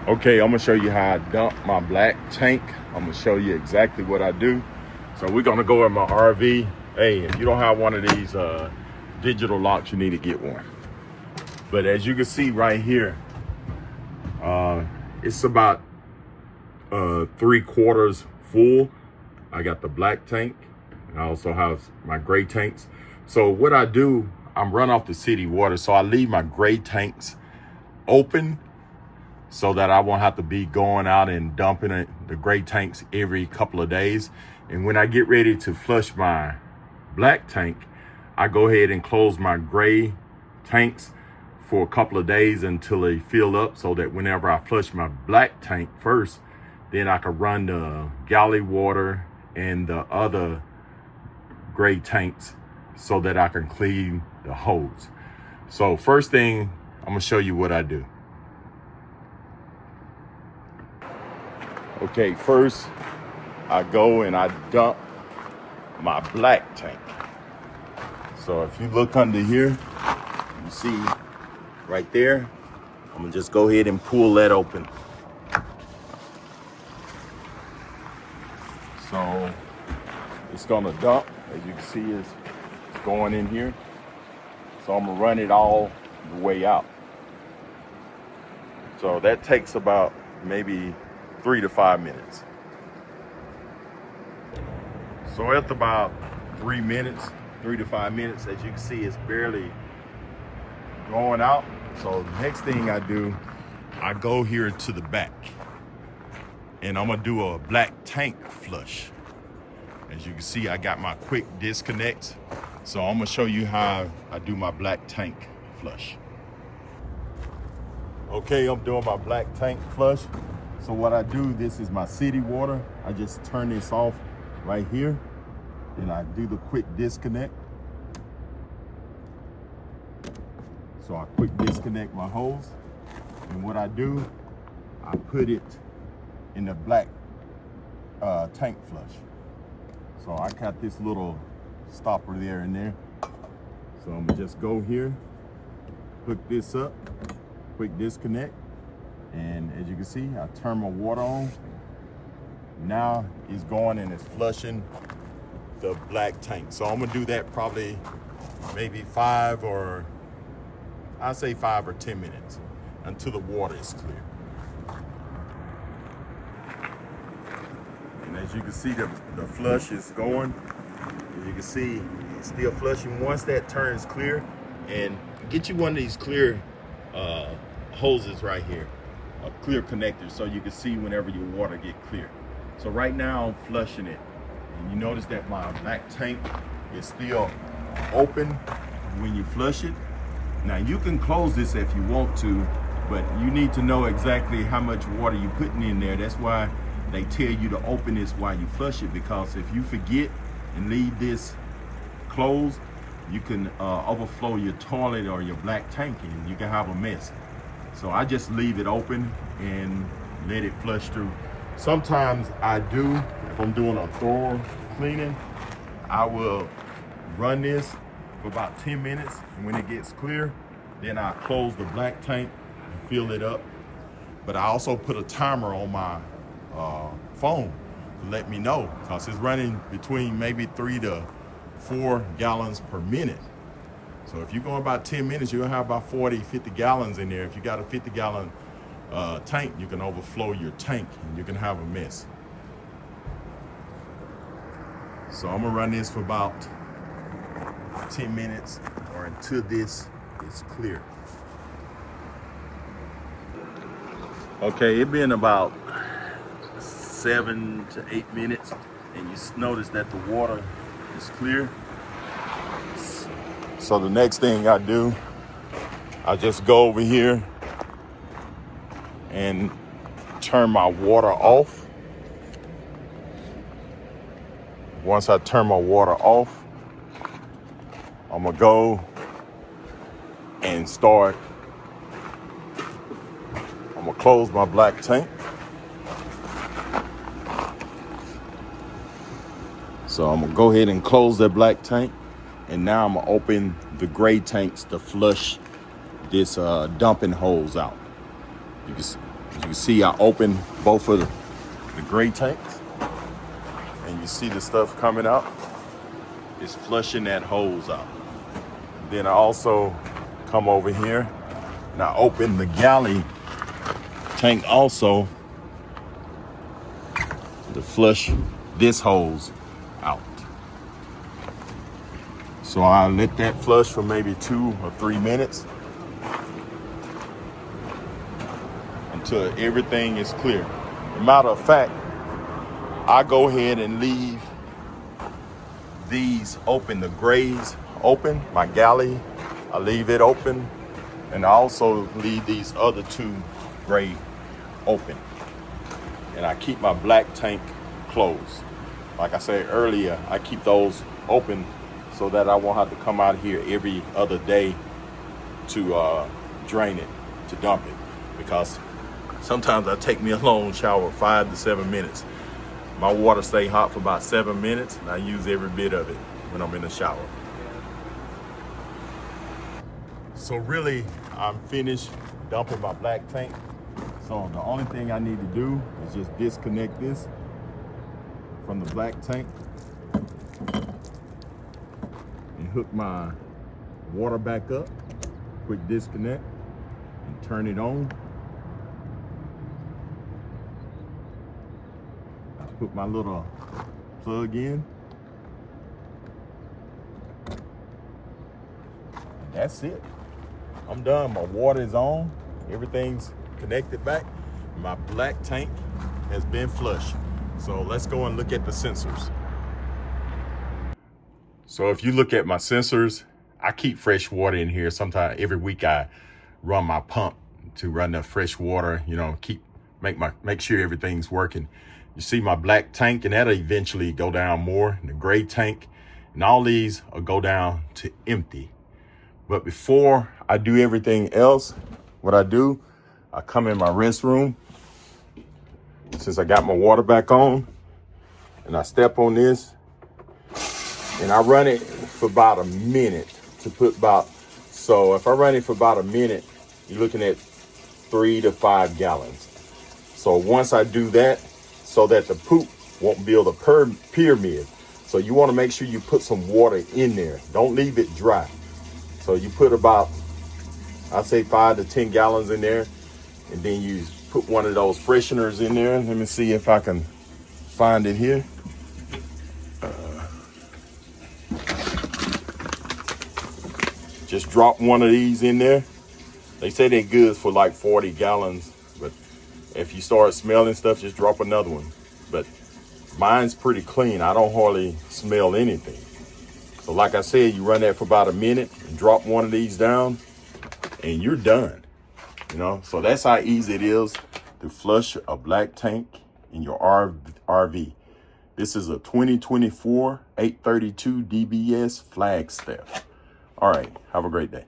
Okay, I'm gonna show you how I dump my black tank. I'm gonna show you exactly what I do. So we're gonna go in my RV. Hey, if you don't have one of these digital locks, you need to get one. But as you can see right here, it's about 3/4 full. I got the black tank, and I also have my gray tanks. So what I do, I'm run off the city water, so I leave my gray tanks open so that I won't have to be going out and dumping the gray tanks every couple of days. And when I get ready to flush my black tank, I go ahead and close my gray tanks for a couple of days until they fill up, so that whenever I flush my black tank first, then I can run the galley water and the other gray tanks so that I can clean the hose. So first thing, I'm gonna show you what I do. Okay, first I go and I dump my black tank. So if you look under here, you see right there, I'm gonna just go ahead and pull that open. So it's gonna dump, as you can see, it's going in here. So I'm gonna run it all the way out. So that takes about maybe 3 to 5 minutes. So after about 3 to 5 minutes, as you can see, it's barely going out. So the next thing I do, I go here to the back and I'm gonna do a black tank flush. As you can see, I got my quick disconnects. So I'm gonna show you how I do my black tank flush. Okay, I'm doing my black tank flush. So what I do, this is my city water. I just turn this off right here. Then I do the quick disconnect. So I quick disconnect my hose. And what I do, I put it in the black tank flush. So I got this little stopper there and there. So I'm gonna just go here, hook this up, quick disconnect. And as you can see, I turn my water on. Now it's going and it's flushing the black tank. So I'm gonna do that probably maybe 5 or 10 minutes until the water is clear. And as you can see, the flush is going. As you can see, it's still flushing. Once that turns clear, and get you one of these clear hoses right here, a clear connector, so you can see whenever your water get clear. So right now I'm flushing it, and you notice that my black tank is still open when you flush it. Now you can close this if you want to, but you need to know exactly how much water you're putting in there. That's why they tell you to open this while you flush it, because if you forget and leave this closed, you can overflow your toilet or your black tank, and you can have a mess. So I just leave it open and let it flush through. Sometimes I do, if I'm doing a thorough cleaning, I will run this for about 10 minutes. And when it gets clear, then I close the black tank and fill it up. But I also put a timer on my phone to let me know, because it's running between maybe 3 to 4 gallons per minute. So if you're going about 10 minutes, you'll have about 40, 50 gallons in there. If you got a 50-gallon tank, you can overflow your tank and you can have a mess. So I'm gonna run this for about 10 minutes or until this is clear. Okay, it's been about 7 to 8 minutes, and you notice that the water is clear. So the next thing I do, I just go over here and turn my water off. Once I turn my water off, I'm gonna go and start. I'm gonna close my black tank. So I'm gonna go ahead and close that black tank. And now I'm gonna open the gray tanks to flush this dumping hose out. You can see. As you can see, I opened both of the gray tanks, and you see the stuff coming out. It's flushing that hose out. Then I also come over here and I open the galley tank also to flush this hose out. So I let that flush for maybe 2 or 3 minutes until everything is clear. As a matter of fact, I go ahead and leave these open, the grays open, my galley, I leave it open, and I also leave these other 2 gray open. And I keep my black tank closed. Like I said earlier, I keep those open so that I won't have to come out here every other day to drain it, to dump it. Because sometimes I take me a long shower, 5 to 7 minutes. My water stay hot for about 7 minutes, and I use every bit of it when I'm in the shower. So really, I'm finished dumping my black tank. So the only thing I need to do is just disconnect this from the black tank and hook my water back up. Quick disconnect and turn it on. I put my little plug in. And that's it. I'm done. My water is on. Everything's connected back. My black tank has been flushed. So let's go and look at the sensors. So if you look at my sensors, I keep fresh water in here. Sometimes every week I run my pump to run the fresh water, you know, make sure everything's working. You see my black tank, and that'll eventually go down more. And the gray tank, and all these will go down to empty. But before I do everything else, what I do, I come in my restroom, since I got my water back on, and I step on this, and I run it for about a minute to put about, so if I run it for about a minute, you're looking at 3 to 5 gallons. So once I do that, so that the poop won't build a pyramid. So you want to make sure you put some water in there. Don't leave it dry. So you put about, I'd say 5 to 10 gallons in there, and then you put one of those fresheners in there. Let me see if I can find it here. Just drop one of these in there. They say they're good for like 40 gallons, but if you start smelling stuff, just drop another one. But mine's pretty clean. I don't hardly smell anything. So like I said, you run that for about a minute and drop one of these down and you're done. You know, so that's how easy it is to flush a black tank in your RV. This is a 2024 832 DBS Flagstaff. All right, have a great day.